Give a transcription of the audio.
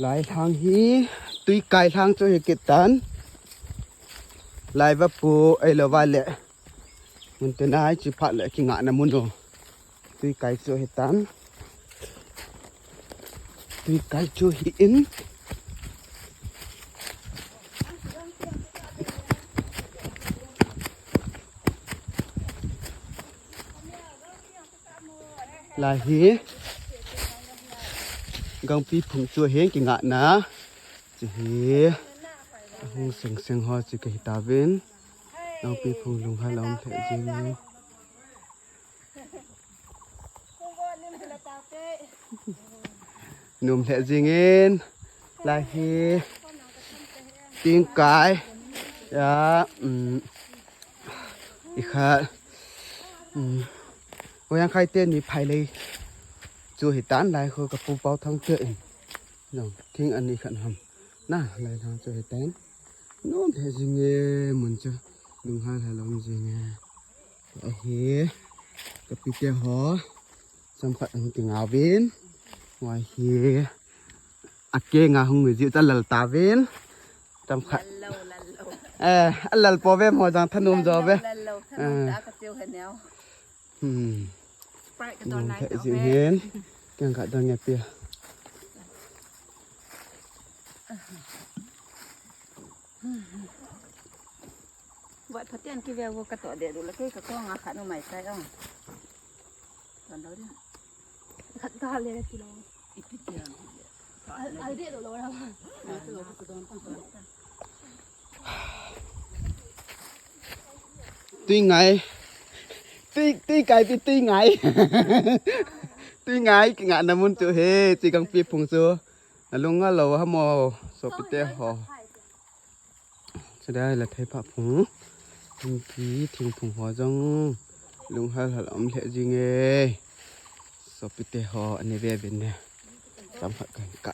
หลายทางฮีตุยไก่ทางจะเก็บตันหลายว่าปูไอ้ละว่าแหละมันจะน่าจะพัดแหละกิงะน้ำมันโดตุยไก่จะเห็ดตันตุยไก่จะหินหลายฮีกังปีผงจะเห็นกิงะนะจะเห็นหงเสียงหอจะเกิดตาเว้นกังปีผงลงให้เราเห็นจริงหนุ่มเห็นจริงเงินลายเฮตีนกายอีกค่ะว่ายังใครเต้นมีไผ่เลยจูหิตานลายเขากับปูเป้าทั้งเจ้าน้องทิ้งอันนี้ขันหำน่าลายทางจูหิตานโน้มเห็นจริงเงเหมือนจะลุงฮันให้เราจริงเงไอ้เฮกับปีเตหอสำคัญถึงอาวินวายเฮอักเกงาหงมือจิตะลลตาวินสำคัญอัลลลปอเวมหัวจังทนุมจอเวน้องเห็นจริงเห็นยังกัดดังเงียบเปียวัดพระเจ้ากี่เวลกระต่อเดียดูแล้วก็กระต้องอาขาโนใหม่ใช่อ่ะตอนเราเนี่ยขัดตาเลยกิโลอีกนิดเดียวอะไรเดียวโลแล้วตีไงตีไก่ตีไงตีไงกิงะน้ำมันจูเฮจีกังปีผงซัวลุงก็เราฮะโมสปิเตหอจะได้ละไทยผักผงทิ้งผีทิ้งผงหัวจังลุงให้หลังเละจริงเอสปิเตหออันนี้เบี้ยเป็นเนี่ยสำคัญกันกะ